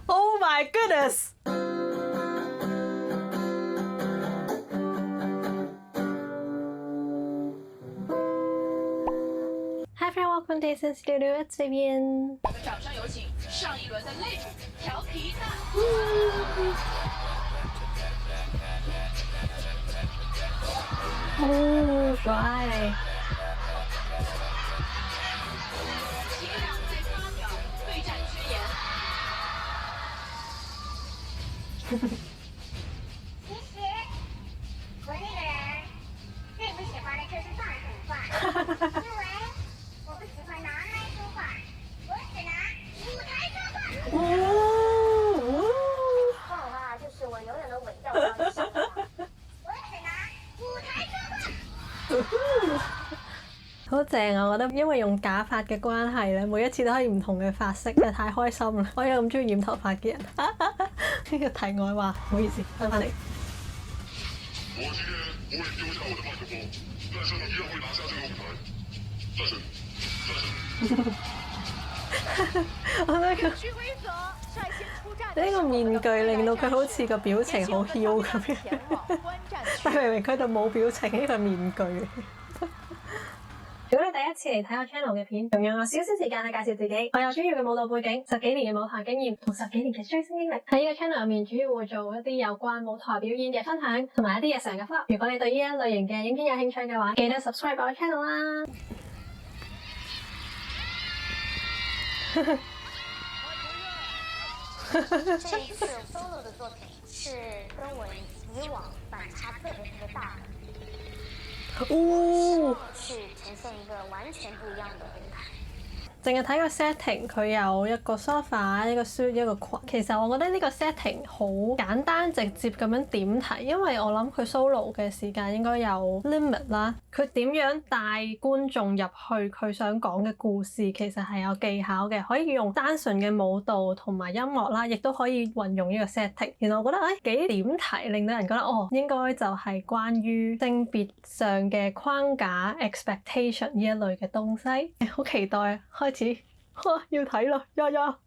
Oh my goodness! Hi everyone, welcome to Jason Studio. It's Vivian. 掌声有请上一轮的擂主调皮蛋。哦，帅！请两位发表对战宣言。其实我这个人最不喜欢的就是放狠话，因为我不喜欢拿麦说话，我只拿舞台说话。放话就是我永远都稳掉我的想法，我只拿舞台说话。好正啊！我覺得因為用假髮嘅關係咧，每一次都可以唔同嘅髮色，真係太開心啦！我有咁中意染頭髮嘅人。呢個題外話，唔好意思，翻嚟。我今天不会丢下我的麦克风，但是我依然会拿下这个舞台。我覺得呢個面具令到佢好似個表情好囂咁樣，但明明佢度冇表情，呢個面具。如果你第一次嚟睇我 channel 嘅片，用我少少時間去介紹自己。我有專業嘅舞蹈背景，10幾年嘅舞台經驗同10幾年嘅追星經歷。喺呢個 channel 入面，主要會做一啲有關舞台表演嘅分享，同埋一啲日常嘅 vlog。如果你對呢一類型嘅影片有興趣嘅話，記得 subscribe 我嘅 channel 啦。这一次 solo 的作品是跟我以往反差特别大的。哦，去呈現一個完全不一樣的舞台。淨係睇個 setting，佢有一個 sofa、一個 suit、一個裙。其實我覺得呢個 setting 好簡單直接咁樣點睇，因為我諗佢 solo 嘅時間應該有 limit 啦。佢點樣帶觀眾入去佢想講嘅故事，其實係有技巧嘅，可以用單純嘅舞蹈同埋音樂啦，亦都可以運用呢個 setting。然後我覺得幾點題，令到人覺得應該就係關於性別上嘅框架 expectation 呢一類嘅東西。好期待啊！開始，要睇啦，呀！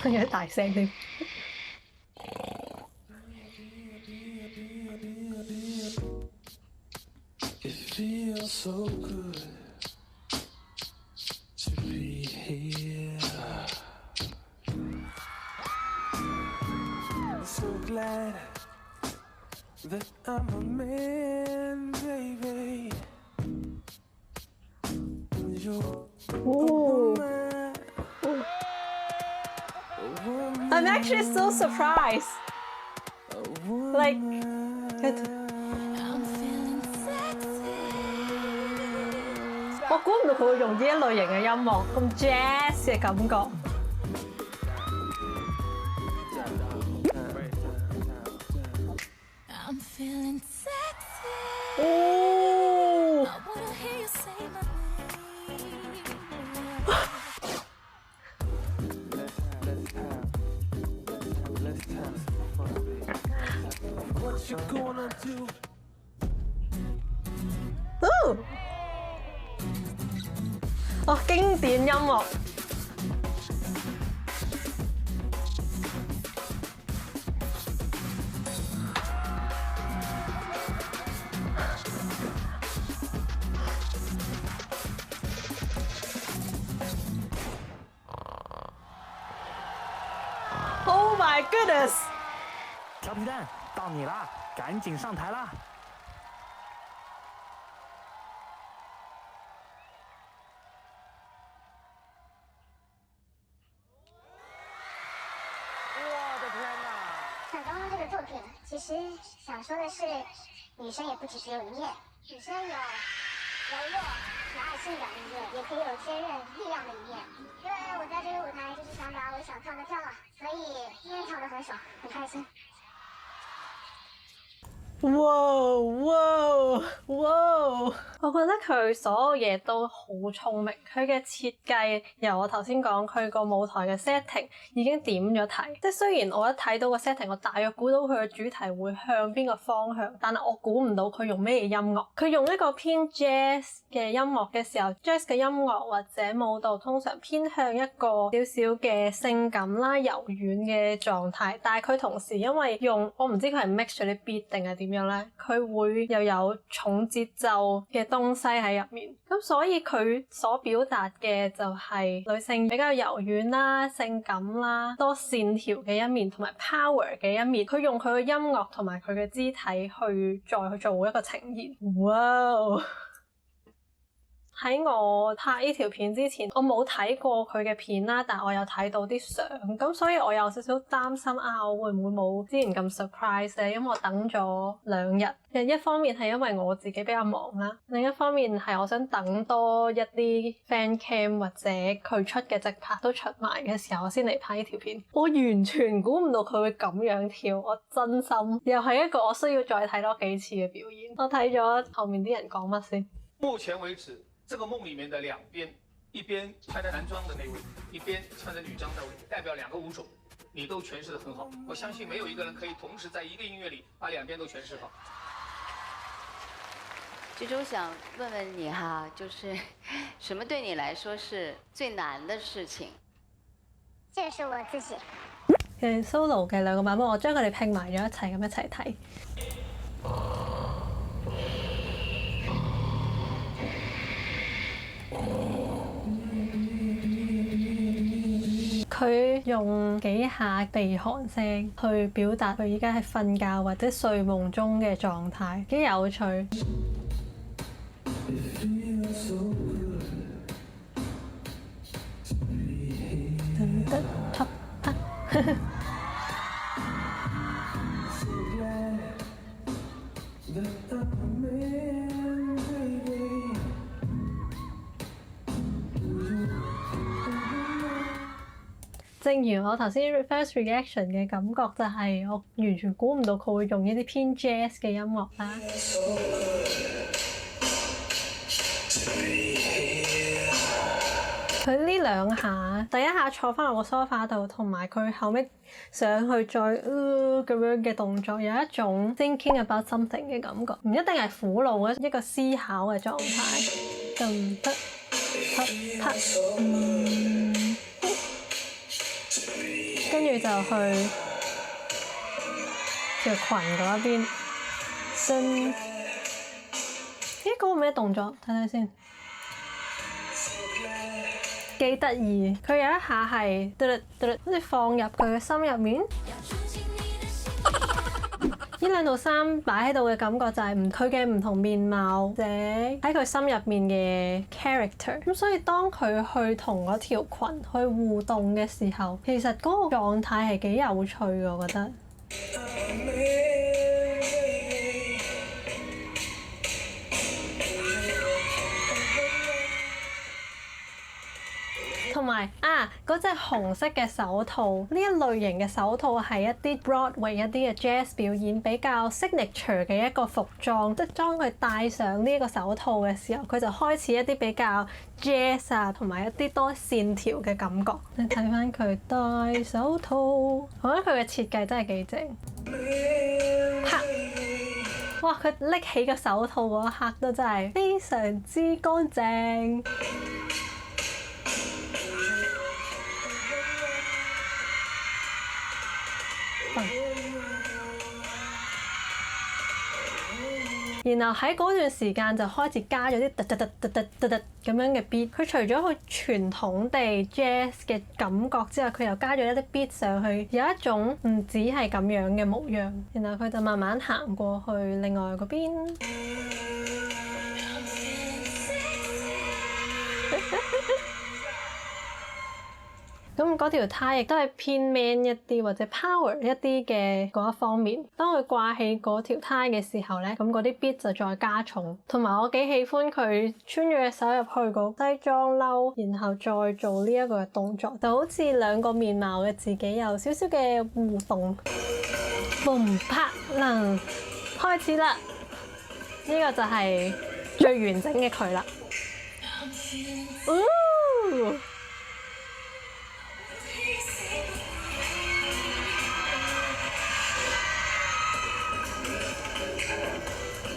有啲大聲添。It feels so good to be here. I'm so glad that I'm a man, baby. You're a woman. I'm actually so surprised. Like,我估唔到佢會用呢一類型嘅音樂，咁 jazz 嘅感覺。哦！哦，經典音樂。Oh my goodness！ 调皮蛋，到你啦，赶紧上台啦！我的天哪！看刚刚这个作品，其实想说的是，女生也不只有一面，女生有柔弱、可爱、性感的一面，也可以有坚韧、力量的一面。因为我在这个舞台就是想把我想跳的跳了，所以今天跳得很爽，很开心。哇！我覺得佢所有嘢都好聰明，佢嘅設計由我頭先講佢個舞台嘅 setting 已經點咗題，即係雖然我一睇到個 setting， 我大約估到佢嘅主題會向邊個方向，但係我估唔到佢用咩音樂。佢用一個偏 jazz 嘅音樂嘅時候 ，jazz 嘅音樂或者舞蹈通常偏向一個少少嘅性感啦、柔軟嘅狀態，但係佢同時因為用我唔知佢係 mix 咗啲 beat 定係點樣咧，佢會又有重節奏嘅東西喺入面，咁所以佢所表達嘅就係女性比較柔軟啦、性感啦、多線條嘅一面，同埋 power 嘅一面。佢用佢嘅音樂同埋佢嘅肢體去再去做一個呈現。哇！喺我拍呢條片之前，我冇睇過佢嘅片啦，但我有睇到啲相，咁所以我有少少擔心啊，我會唔會冇之前咁 surprise 咧？因為我等咗2日，一方面係因為我自己比較忙啦，另一方面係我想等多一啲 fan cam 或者佢出嘅直拍都出埋嘅時候，我先嚟拍呢條片。我完全估唔到佢會咁樣跳，我真心又係一個我需要再睇多幾次嘅表演。我睇咗後面啲人講乜先。目前為止，這個夢裡面的兩邊，一邊穿着男裝的那位，一邊穿着女裝那位，代表2個舞種，你都詮釋得很好。我相信沒有一個人可以同時在一個音樂裡把兩邊都詮釋好。最終想問問你哈，就是什麼對你來說是最難的事情？就是我自己。嘅 solo 嘅2個版本，我將佢哋拼埋咗一齊咁一齊睇。佢用幾下鼻鼾聲去表達佢依家係瞓覺或者睡夢中嘅狀態，幾有趣。噔噔啪啪正如我頭先 first reaction 嘅感覺，就係我完全估唔到佢會用一啲偏 jazz 嘅音樂啦。佢呢2下，第一下坐翻落個 sofa 度，同埋佢後尾上去再咁樣嘅動作，有一種 thinking about something 嘅感覺，唔一定係苦惱嘅一個思考嘅狀態。得啪啪跟住就去條裙嗰邊，噔！嗰個咩動作？睇睇先，幾得意。佢有一下係好似放入佢嘅心入面。呢2套衫擺喺度嘅感覺就係佢嘅唔同面貌，或者喺佢心入面嘅 character。咁所以當佢去同嗰條裙去互動嘅時候，其實嗰個狀態係幾有趣嘅，我覺得。同埋嗰隻紅色嘅手套，呢一類型嘅手套係一啲 Broadway 一啲嘅 jazz 表演比較 signature 嘅一個服裝，即係當佢戴上呢一個手套嘅時候，佢就開始一啲比較 jazz 同埋一啲多線條嘅感覺。你睇翻佢戴手套，我覺得佢嘅設計真係幾正。啪！哇！佢拎起個手套嗰一刻都真係非常之乾淨。然後喺嗰段時間就開始加咗啲突突突突突突突咁樣嘅 beat。佢除咗佢傳統地 jazz 嘅感覺之外，佢又加咗一啲 beat 上去，有一種唔止係咁樣嘅模樣。然後佢就慢慢行過去另外嗰邊。咁嗰條呔亦都係偏 man 一啲或者 power 一啲嘅嗰一方面。當佢掛起嗰條呔嘅時候咧，咁嗰啲 beat 就再加重。同埋我幾喜歡佢穿咗隻手入去個西裝褸，然後再做呢一個動作，就好似2個面貌嘅自己有少少嘅互動。boom 啪能開始啦！呢個就係最完整嘅佢啦。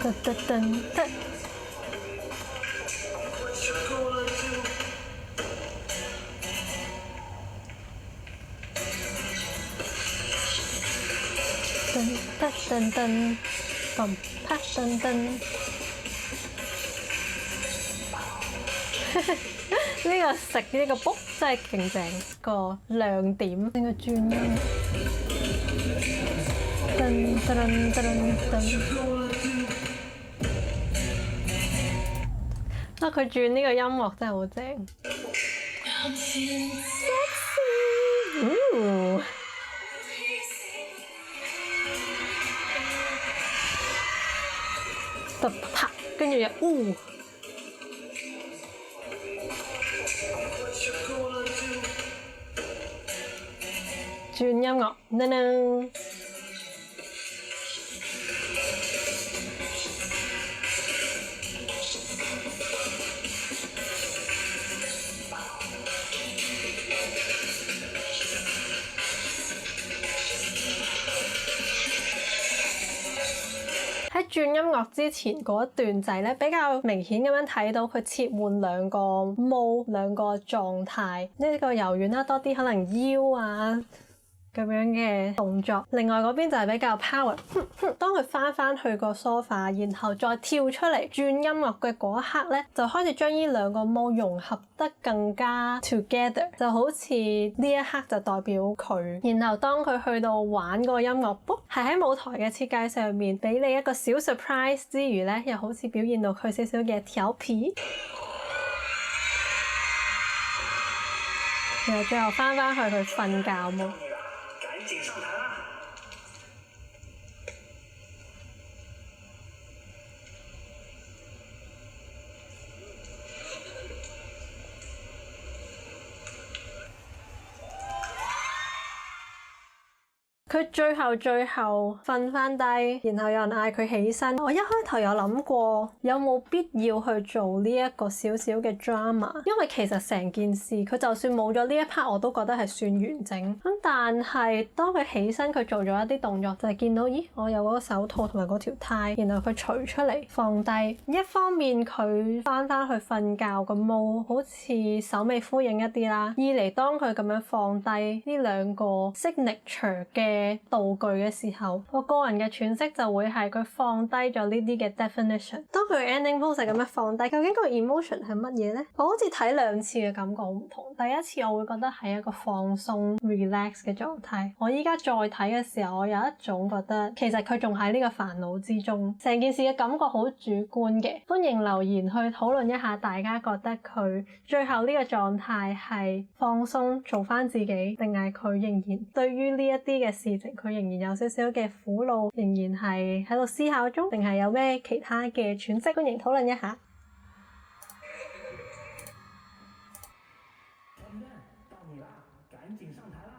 噔噔噔噔。噔噔噔噔，噔啪噔噔。呢個食呢個卜真係勁正，個亮點呢個轉音。噔噔噔噔。啊！佢轉呢個音樂真係好正。突啪，跟住又轉音樂，噔噔。喺轉音樂之前嗰一段仔咧，比較明顯咁樣睇到佢切換兩個 mode 兩個狀態，呢個柔軟啦，多啲可能腰啊咁樣嘅動作。另外嗰邊就係比較 power。當佢翻去個 sofa，然後再跳出嚟轉音樂嘅嗰一刻咧，就開始將呢兩個 mode 融合得更加 together， 就好似呢一刻就代表佢。然後當佢去到玩個音樂，係喺舞台嘅設計上面俾你一個小 surprise 之餘咧，又好似表現到佢少少嘅調皮。然後最後翻去佢瞓覺喎。佢最後瞓翻低，然後有人嗌佢起身。我一開頭有諗過有冇必要去做呢一個少少嘅 drama， 因為其實成件事佢就算冇咗呢一 part 我都覺得係算完整。咁但係當佢起身，佢做咗一啲動作，就係見到咦，我有嗰個手套同埋嗰條呔，然後佢除出嚟放低。一方面佢翻去瞓覺咁冇好似首尾呼應一啲啦，二嚟當佢咁樣放低呢兩個 signature 嘅道具嘅時候，我個人嘅詮釋就會係佢放低咗呢啲嘅 definition。當佢 ending pose 咁樣放低，究竟個 emotion 係乜嘢呢？我好似睇兩次嘅感覺好唔同。第一次我會覺得係一個放鬆 relax 嘅狀態，我依家再睇嘅時候，我有一種覺得其實佢仲喺呢個煩惱之中，成件事嘅感覺好主觀嘅。歡迎留言去討論一下，大家覺得佢最後呢個狀態係放鬆做返自己，定係佢仍然對於呢一啲嘅事情佢仍然有少少嘅苦惱，仍然係喺度思考中，定係有咩其他嘅詮釋？歡迎討論一下。到你啦，趕緊上台啦！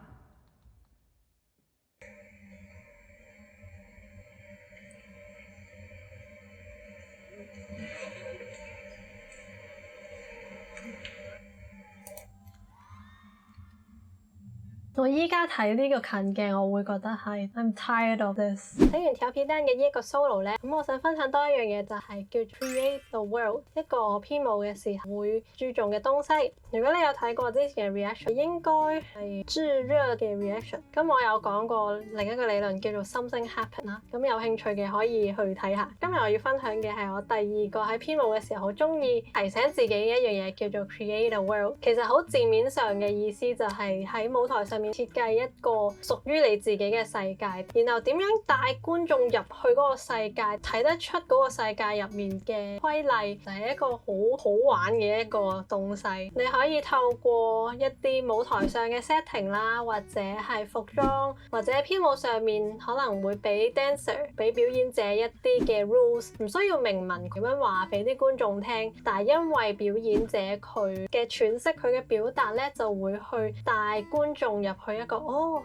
我依家睇呢個近鏡，我會覺得係 I'm tired of this。睇完調皮蛋嘅呢一個 solo 咧，咁我想分享多一樣嘢，就係叫 create the world， 一個編舞嘅時候會注重嘅東西。如果你有睇過之前嘅 reaction， 應該係炙熱嘅 reaction。咁我有講過另一個理論叫做 something happen 啦。咁有興趣嘅可以去睇下。今日我要分享嘅係我第二個喺編舞嘅時候好中意提醒自己嘅一樣嘢，叫做 create a world。其實好字面上嘅意思就係喺舞台上面設計一個屬於你自己嘅世界，然後點樣帶觀眾入去嗰個世界，睇得出嗰個世界入面嘅規例，就係一個好好玩嘅一個東西。你可以透過一啲舞台上嘅 setting 啦，或者係服裝，或者編舞上面可能會俾 dancer 俾表演者一啲嘅 rules， 唔需要明文咁樣話俾啲觀眾聽，但係因為表演者佢嘅詮釋佢嘅表達咧，就會去帶觀眾入去一個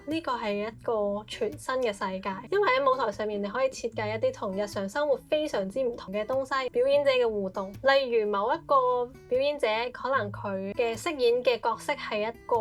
呢個係一個全新嘅世界，因為喺舞台上面你可以設計一啲同日常生活非常之唔同嘅東西，表演者嘅互動，例如某一個表演者可能佢嘅飾演嘅角色係一個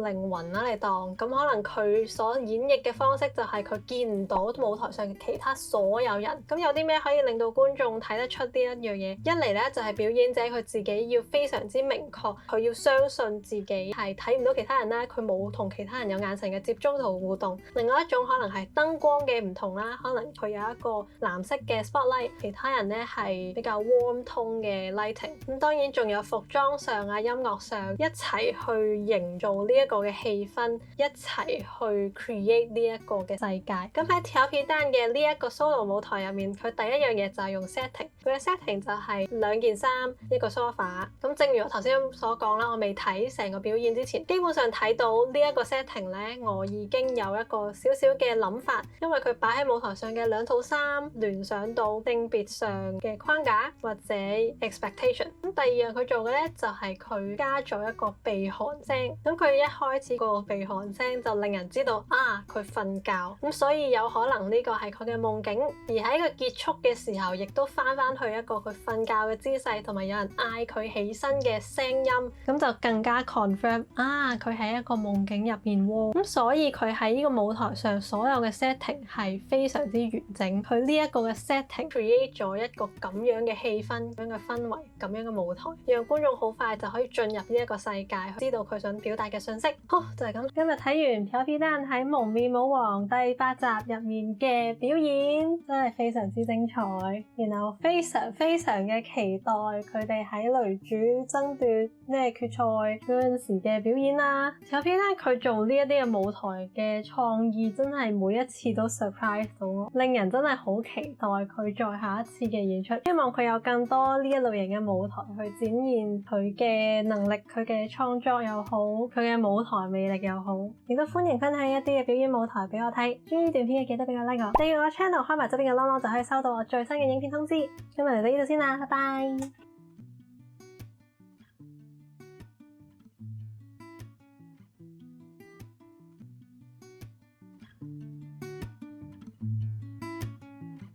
靈魂啦，你當咁可能佢所演繹嘅方式就係佢見唔到舞台上嘅其他所有人。咁有啲咩可以令到觀眾睇得出呢一樣嘢？一嚟咧就係表演者佢自己要非常之明確，佢要相信自己係睇唔到其他人啦，佢冇同其他人有眼神嘅接觸同互動。另外一種可能係燈光嘅唔同啦，可能佢有一個藍色嘅 spotlight， 其他人咧係比較 warm tone 嘅 lighting。咁當然仲有服裝上啊、音樂上一齊去營造呢一個嘅氣氛，一齊去 create 呢一個嘅世界。咁喺調皮蛋嘅呢一個 solo 舞台入面，佢第一樣嘢就係用 setting， 佢嘅 setting 就係兩件衫、一個 sofa。咁正如我頭先所講啦，我未睇成個表演之前，基本上睇到呢一個 setting 咧，我已經有一個少少嘅諗法，因為佢擺喺舞台上嘅兩套衫聯想到性別上嘅框架或者 expectation。咁第二樣佢做嘅咧就係佢加咗一個鼻鼾聲，咁佢一開始個鼻鼾聲就令人知道佢瞓覺，咁所以有可能呢個係佢嘅夢境，而喺佢結束嘅時候亦都翻去一個佢瞓覺嘅姿勢，同埋有人嗌佢起身嘅聲音，咁就更加 confirm 佢喺一個夢境入面喎。咁所以佢喺呢個舞台上所有嘅 setting 係非常之完整，佢呢一個嘅 setting create 咗一個咁樣嘅氣氛、咁樣嘅氛圍、咁樣嘅舞台，讓觀眾好快就可以進入呢一個世界，知道佢想表達嘅信息。好，就係咁。今日睇完調皮蛋喺蒙面舞王第8集入面嘅表演，真係非常之精彩，然後非常嘅期待佢哋喺擂主爭奪咩決賽嗰陣時嘅表演啦。調皮蛋佢做呢一啲嘅舞台嘅創意真係每一次都 surprise 到我，令人真係好期待佢再下一次嘅演出。希望佢有更多呢一類型嘅舞台去展現佢嘅能力，佢嘅創作又好，佢嘅舞台魅力又好。亦都歡迎分享一啲嘅表演舞台俾我睇。鍾意呢段片嘅記得俾我 like 我，訂閱我 channel， 開埋側邊嘅啷啷就可以收到我最新嘅影片通知。今日嚟到呢度先啦，拜拜。